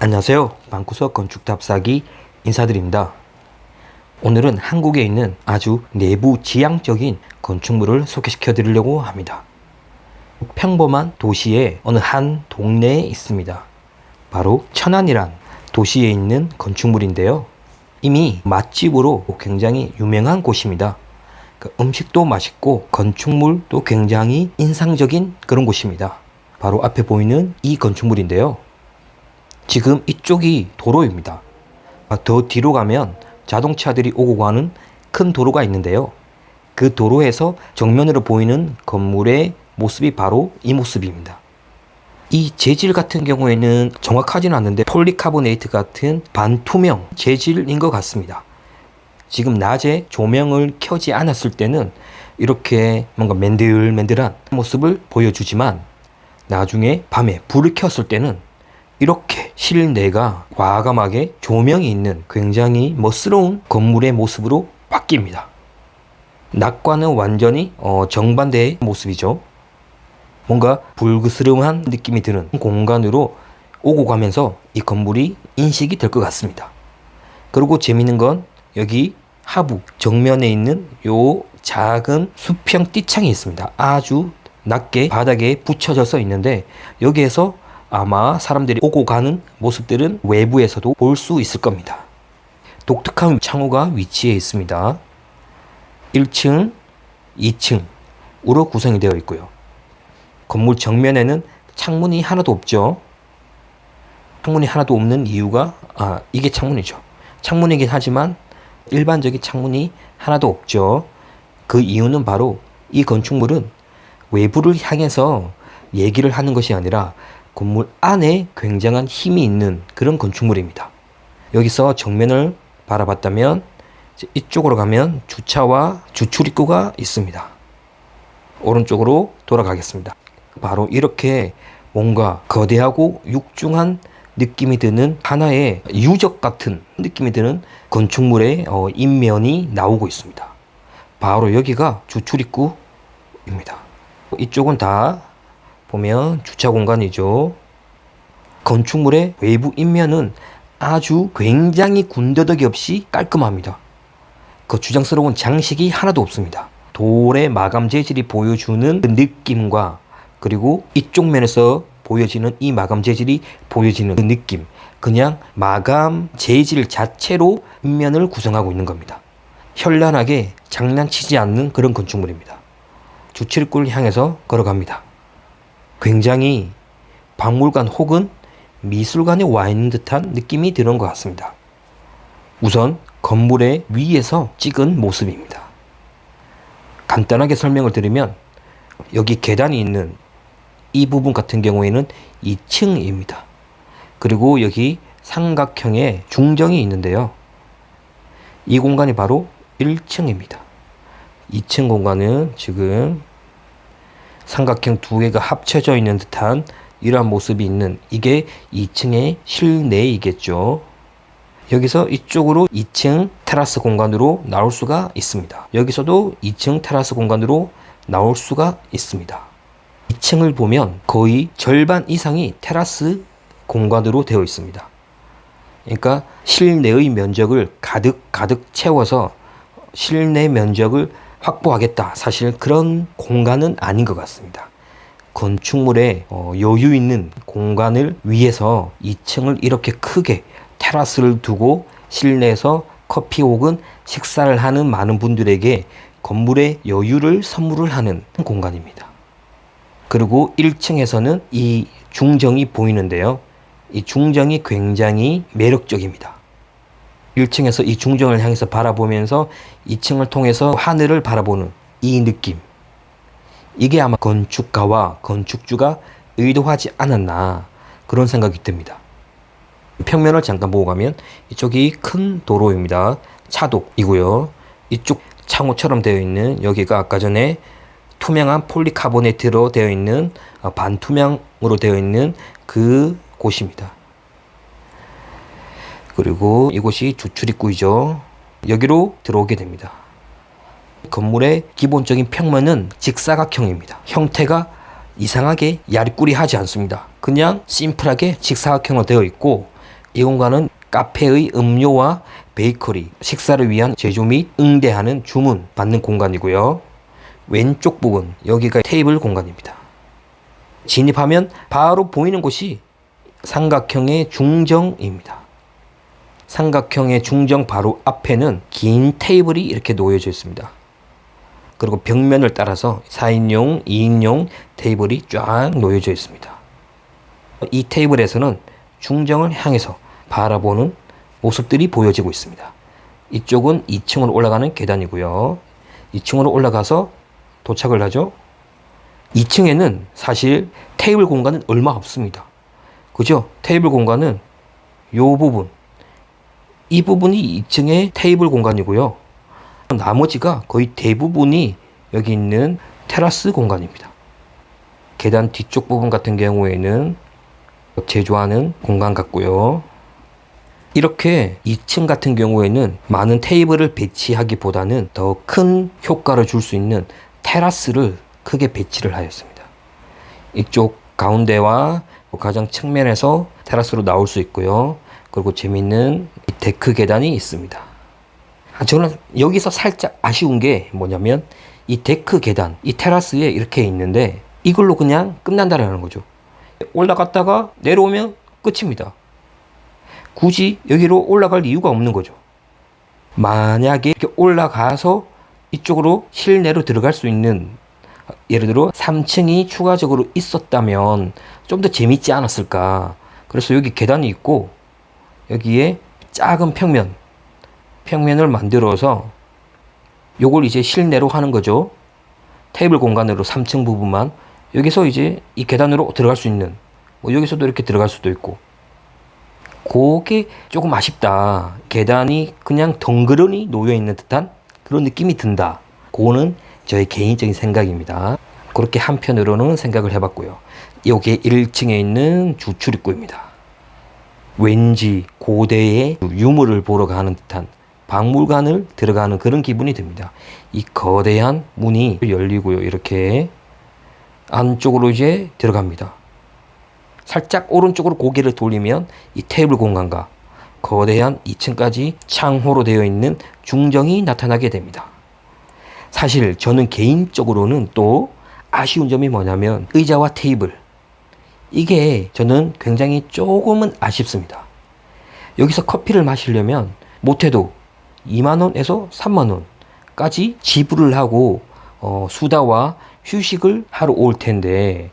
안녕하세요. 방구석 건축답사기 인사드립니다. 오늘은 한국에 있는 아주 내부 지향적인 건축물을 소개시켜 드리려고 합니다. 평범한 도시의 어느 한 동네에 있습니다. 바로 천안이란 도시에 있는 건축물인데요. 이미 맛집으로 굉장히 유명한 곳입니다. 음식도 맛있고 건축물도 굉장히 인상적인 그런 곳입니다. 바로 앞에 보이는 이 건축물인데요. 지금 이쪽이 도로입니다. 더 뒤로 가면 자동차들이 오고 가는 큰 도로가 있는데요. 그 도로에서 정면으로 보이는 건물의 모습이 바로 이 모습입니다. 이 재질 같은 경우에는 정확하지는 않는데 폴리카보네이트 같은 반투명 재질인 것 같습니다. 지금 낮에 조명을 켜지 않았을 때는 이렇게 뭔가 맨들맨들한 모습을 보여주지만 나중에 밤에 불을 켰을 때는 이렇게 실내가 과감하게 조명이 있는 굉장히 멋스러운 건물의 모습으로 바뀝니다. 낮과는 완전히 정반대의 모습이죠. 뭔가 불그스름한 느낌이 드는 공간으로 오고 가면서 이 건물이 인식이 될 것 같습니다. 그리고 재밌는 건 여기 하부 정면에 있는 요 작은 수평 띠창이 있습니다. 아주 낮게 바닥에 붙여져서 있는데 여기에서 아마 사람들이 오고 가는 모습들은 외부에서도 볼 수 있을 겁니다. 독특한 창호가 위치해 있습니다. 1층, 2층으로 구성이 되어 있고요. 건물 정면에는 창문이 하나도 없죠. 창문이 하나도 없는 이유가 이게 창문이죠. 창문이긴 하지만 일반적인 창문이 하나도 없죠. 그 이유는 바로 이 건축물은 외부를 향해서 얘기를 하는 것이 아니라 건물 안에 굉장한 힘이 있는 그런 건축물입니다. 여기서 정면을 바라봤다면 이쪽으로 가면 주차와 주출입구가 있습니다. 오른쪽으로 돌아가겠습니다. 바로 이렇게 뭔가 거대하고 육중한 느낌이 드는 하나의 유적 같은 느낌이 드는 건축물의 인면이 나오고 있습니다. 바로 여기가 주출입구입니다. 이쪽은 다 보면 주차 공간이죠. 건축물의 외부 인면은 아주 굉장히 군더더기 없이 깔끔합니다. 거추장스러운 장식이 하나도 없습니다. 돌의 마감 재질이 보여주는 그 느낌과 그리고 이쪽 면에서 보여지는 이 마감 재질이 보여지는 그 느낌, 그냥 마감 재질 자체로 인면을 구성하고 있는 겁니다. 현란하게 장난치지 않는 그런 건축물입니다. 주출입구를 향해서 걸어갑니다. 굉장히 박물관 혹은 미술관에 와 있는 듯한 느낌이 드는 것 같습니다. 우선 건물의 위에서 찍은 모습입니다. 간단하게 설명을 드리면 여기 계단이 있는 이 부분 같은 경우에는 2층입니다. 그리고 여기 삼각형의 중정이 있는데요. 이 공간이 바로 1층입니다. 2층 공간은 지금 삼각형 두 개가 합쳐져 있는 듯한 이러한 모습이 있는 이게 2층의 실내이겠죠. 여기서 이쪽으로 2층 테라스 공간으로 나올 수가 있습니다. 여기서도 2층 테라스 공간으로 나올 수가 있습니다. 2층을 보면 거의 절반 이상이 테라스 공간으로 되어 있습니다. 그러니까 실내의 면적을 가득 채워서 실내 면적을 확보하겠다. 사실 그런 공간은 아닌 것 같습니다. 건축물에 여유 있는 공간을 위해서 2층을 이렇게 크게 테라스를 두고 실내에서 커피 혹은 식사를 하는 많은 분들에게 건물의 여유를 선물을 하는 공간입니다. 그리고 1층에서는 이 중정이 보이는데요. 이 중정이 굉장히 매력적입니다. 1층에서 이 중정을 향해서 바라보면서 2층을 통해서 하늘을 바라보는 이 느낌. 이게 아마 건축가와 건축주가 의도하지 않았나 그런 생각이 듭니다. 평면을 잠깐 보고 가면 이쪽이 큰 도로입니다. 차도이고요. 이쪽 창호처럼 되어 있는 여기가 아까 전에 투명한 폴리카보네이트로 되어 있는 반투명으로 되어 있는 그 곳입니다. 그리고 이곳이 주출입구이죠. 여기로 들어오게 됩니다. 건물의 기본적인 평면은 직사각형입니다. 형태가 이상하게 야리꾸리하지 않습니다. 그냥 심플하게 직사각형으로 되어 있고 이 공간은 카페의 음료와 베이커리, 식사를 위한 제조 및 응대하는 주문 받는 공간이고요. 왼쪽 부분, 여기가 테이블 공간입니다. 진입하면 바로 보이는 곳이 삼각형의 중정입니다. 삼각형의 중정 바로 앞에는 긴 테이블이 이렇게 놓여져 있습니다. 그리고 벽면을 따라서 4인용, 2인용 테이블이 쫙 놓여져 있습니다. 이 테이블에서는 중정을 향해서 바라보는 모습들이 보여지고 있습니다. 이쪽은 2층으로 올라가는 계단이고요. 2층으로 올라가서 도착을 하죠. 2층에는 사실 테이블 공간은 얼마 없습니다. 그죠? 테이블 공간은 요 부분, 이 부분이 2층의 테이블 공간이고요. 나머지가 거의 대부분이 여기 있는 테라스 공간입니다. 계단 뒤쪽 부분 같은 경우에는 제조하는 공간 같고요. 이렇게 2층 같은 경우에는 많은 테이블을 배치하기보다는 더 큰 효과를 줄 수 있는 테라스를 크게 배치를 하였습니다. 이쪽 가운데와 가장 측면에서 테라스로 나올 수 있고요. 그리고 재밌는 데크 계단이 있습니다. 저는 여기서 살짝 아쉬운 게 뭐냐면 이 데크 계단, 이 테라스에 이렇게 있는데 이걸로 그냥 끝난다라는 거죠. 올라갔다가 내려오면 끝입니다. 굳이 여기로 올라갈 이유가 없는 거죠. 만약에 이렇게 올라가서 이쪽으로 실내로 들어갈 수 있는, 예를 들어 3층이 추가적으로 있었다면 좀 더 재밌지 않았을까. 그래서 여기 계단이 있고 여기에 작은 평면을 만들어서 요걸 이제 실내로 하는 거죠. 테이블 공간으로 3층 부분만 여기서 이제 이 계단으로 들어갈 수 있는, 뭐 여기서도 이렇게 들어갈 수도 있고, 그게 조금 아쉽다. 계단이 그냥 덩그러니 놓여 있는 듯한 그런 느낌이 든다. 그거는 저의 개인적인 생각입니다. 그렇게 한편으로는 생각을 해봤고요. 여기에 1층에 있는 주출입구입니다. 왠지 고대의 유물을 보러 가는 듯한 박물관을 들어가는 그런 기분이 듭니다. 이 거대한 문이 열리고요. 이렇게 안쪽으로 이제 들어갑니다. 살짝 오른쪽으로 고개를 돌리면 이 테이블 공간과 거대한 2층까지 창호로 되어 있는 중정이 나타나게 됩니다. 사실 저는 개인적으로는 또 아쉬운 점이 뭐냐면 의자와 테이블, 이게 저는 굉장히 조금은 아쉽습니다. 여기서 커피를 마시려면 못해도 2만원에서 3만원까지 지불을 하고 수다와 휴식을 하러 올 텐데,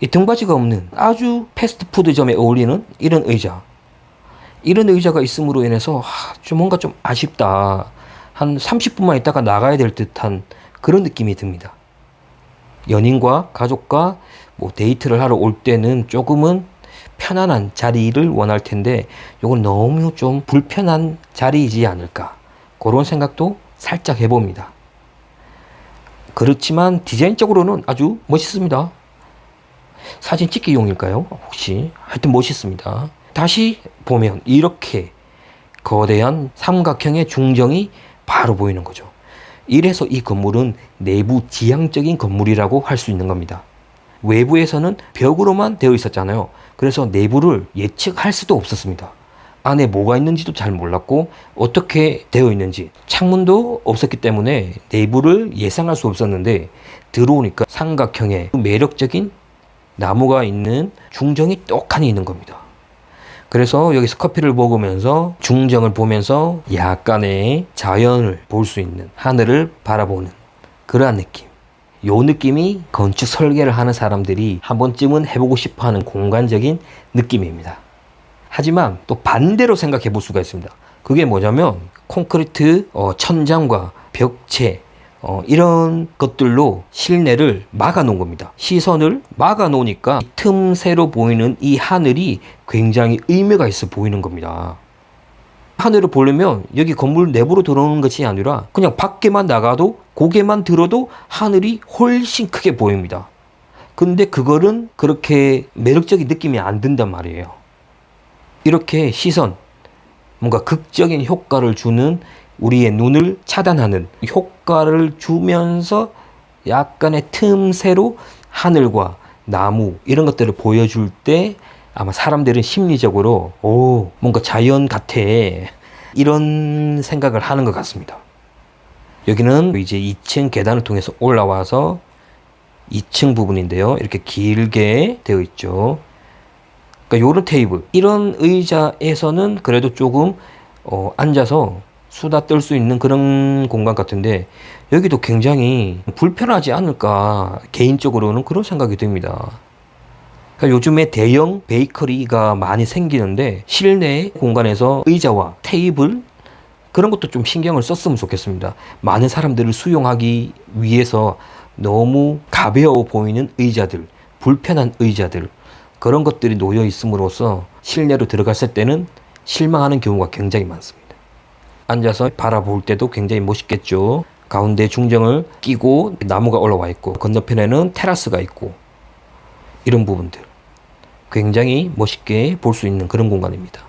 이 등받이가 없는 아주 패스트푸드점에 어울리는 이런 의자가 있음으로 인해서 좀 뭔가 좀 아쉽다. 한 30분만 있다가 나가야 될 듯한 그런 느낌이 듭니다. 연인과 가족과 뭐 데이트를 하러 올 때는 조금은 편안한 자리를 원할 텐데 이건 너무 좀 불편한 자리이지 않을까, 그런 생각도 살짝 해봅니다. 그렇지만 디자인적으로는 아주 멋있습니다. 사진 찍기용일까요? 혹시? 하여튼 멋있습니다. 다시 보면 이렇게 거대한 삼각형의 중정이 바로 보이는 거죠. 이래서 이 건물은 내부 지향적인 건물이라고 할 수 있는 겁니다. 외부에서는 벽으로만 되어 있었잖아요. 그래서 내부를 예측할 수도 없었습니다. 안에 뭐가 있는지도 잘 몰랐고 어떻게 되어 있는지, 창문도 없었기 때문에 내부를 예상할 수 없었는데 들어오니까 삼각형의 매력적인 나무가 있는 중정이 떡하니 있는 겁니다. 그래서 여기서 커피를 먹으면서 중정을 보면서 약간의 자연을 볼 수 있는, 하늘을 바라보는 그러한 느낌. 요 느낌이 건축 설계를 하는 사람들이 한 번쯤은 해보고 싶어하는 공간적인 느낌입니다. 하지만 또 반대로 생각해 볼 수가 있습니다. 그게 뭐냐면 콘크리트 천장과 벽체 이런 것들로 실내를 막아 놓은 겁니다. 시선을 막아 놓으니까 틈새로 보이는 이 하늘이 굉장히 의미가 있어 보이는 겁니다. 하늘을 보려면 여기 건물 내부로 들어오는 것이 아니라 그냥 밖에만 나가도 고개만 들어도 하늘이 훨씬 크게 보입니다. 근데 그거는 그렇게 매력적인 느낌이 안 든단 말이에요. 이렇게 시선, 뭔가 극적인 효과를 주는, 우리의 눈을 차단하는 효과를 주면서 약간의 틈새로 하늘과 나무 이런 것들을 보여줄 때 아마 사람들은 심리적으로 오, 뭔가 자연 같아, 이런 생각을 하는 것 같습니다. 여기는 이제 2층 계단을 통해서 올라와서 2층 부분인데요. 이렇게 길게 되어 있죠. 그러니까 요런 테이블, 이런 의자에서는 그래도 조금 앉아서 수다 떨 수 있는 그런 공간 같은데, 여기도 굉장히 불편하지 않을까 개인적으로는 그런 생각이 듭니다. 그러니까 요즘에 대형 베이커리가 많이 생기는데 실내 공간에서 의자와 테이블 그런 것도 좀 신경을 썼으면 좋겠습니다. 많은 사람들을 수용하기 위해서 너무 가벼워 보이는 의자들, 불편한 의자들, 그런 것들이 놓여 있음으로써 실내로 들어갔을 때는 실망하는 경우가 굉장히 많습니다. 앉아서 바라볼 때도 굉장히 멋있겠죠. 가운데 중정을 끼고 나무가 올라와 있고 건너편에는 테라스가 있고, 이런 부분들 굉장히 멋있게 볼 수 있는 그런 공간입니다.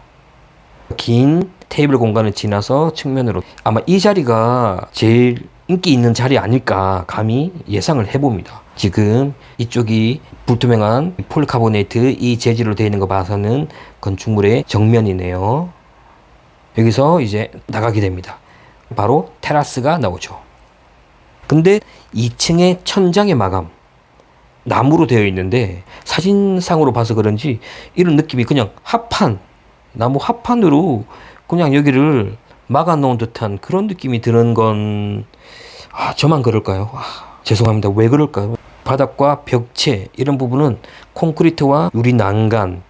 긴 테이블 공간을 지나서 측면으로, 아마 이 자리가 제일 인기 있는 자리 아닐까 감히 예상을 해봅니다. 지금 이쪽이 불투명한 폴리카보네이트 이 재질로 되어 있는 거 봐서는 건축물의 정면이네요. 여기서 이제 나가게 됩니다. 바로 테라스가 나오죠. 근데 2층의 천장의 마감 나무로 되어 있는데, 사진상으로 봐서 그런지 이런 느낌이 그냥 합판, 나무 합판으로 그냥 여기를 막아 놓은 듯한 그런 느낌이 드는 건, 저만 그럴까요? 죄송합니다. 왜 그럴까요? 바닥과 벽체 이런 부분은 콘크리트와 유리 난간,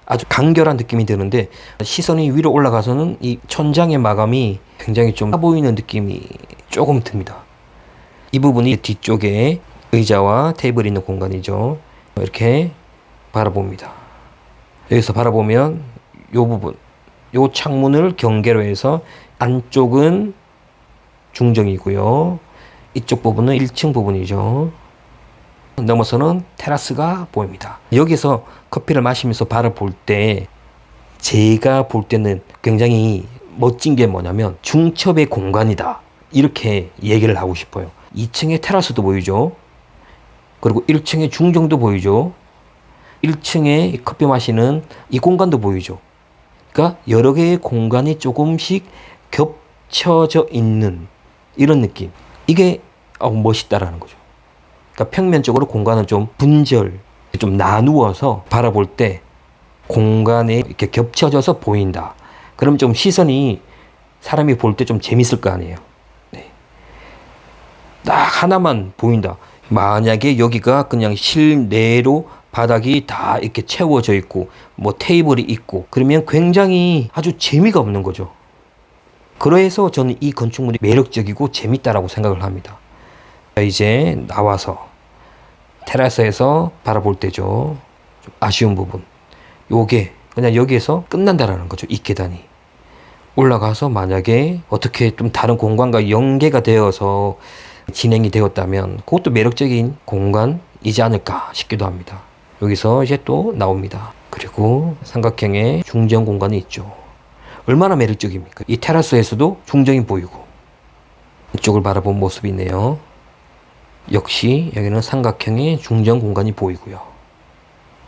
아주 간결한 느낌이 드는데, 시선이 위로 올라가서는 이 천장의 마감이 굉장히 좀 보이는 느낌이 조금 듭니다. 이 부분이 뒤쪽에 의자와 테이블이 있는 공간이죠. 이렇게 바라봅니다. 여기서 바라보면 요 부분, 요 창문을 경계로 해서 안쪽은 중정이고요. 이쪽 부분은 1층 부분이죠. 넘어서는 테라스가 보입니다. 여기서 커피를 마시면서 바라볼 때 제가 볼 때는 굉장히 멋진 게 뭐냐면 중첩의 공간이다, 이렇게 얘기를 하고 싶어요. 2층에 테라스도 보이죠. 그리고 1층에 중정도 보이죠. 1층에 커피 마시는 이 공간도 보이죠. 그러니까 여러 개의 공간이 조금씩 겹쳐져 있는 이런 느낌. 이게 멋있다라는 거죠. 그러니까 평면적으로 공간은 좀 분절, 좀 나누어서 바라볼 때 공간에 이렇게 겹쳐져서 보인다. 그럼 좀 시선이, 사람이 볼 때 좀 재밌을 거 아니에요. 네. 딱 하나만 보인다. 만약에 여기가 그냥 실내로 바닥이 다 이렇게 채워져 있고 뭐 테이블이 있고 그러면 굉장히 아주 재미가 없는 거죠. 그래서 저는 이 건축물이 매력적이고 재밌다라고 생각을 합니다. 이제 나와서 테라스에서 바라볼 때죠. 좀 아쉬운 부분. 요게 그냥 여기에서 끝난다라는 거죠. 이 계단이. 올라가서 만약에 어떻게 좀 다른 공간과 연계가 되어서 진행이 되었다면 그것도 매력적인 공간이지 않을까 싶기도 합니다. 여기서 이제 또 나옵니다. 그리고 삼각형의 중정 공간이 있죠. 얼마나 매력적입니까? 이 테라스에서도 중정이 보이고 이쪽을 바라본 모습이 있네요. 역시 여기는 삼각형의 중정 공간이 보이고요.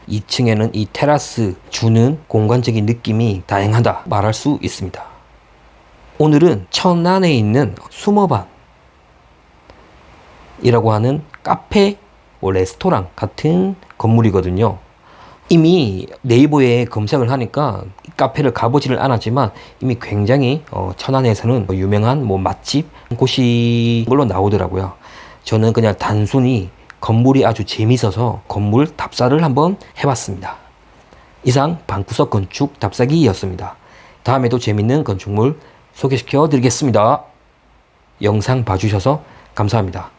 2층에는 이 테라스 주는 공간적인 느낌이 다양하다 말할 수 있습니다. 오늘은 천안에 있는 수머반 이라고 하는 카페, 레스토랑 같은 건물이거든요. 이미 네이버에 검색을 하니까 이 카페를 가보지를 않았지만 이미 굉장히 천안에서는 유명한 맛집 곳이 걸로 나오더라고요. 저는 그냥 단순히 건물이 아주 재밌어서 건물 답사를 한번 해봤습니다. 이상 방구석 건축 답사기였습니다. 다음에도 재밌는 건축물 소개시켜 드리겠습니다. 영상 봐주셔서 감사합니다.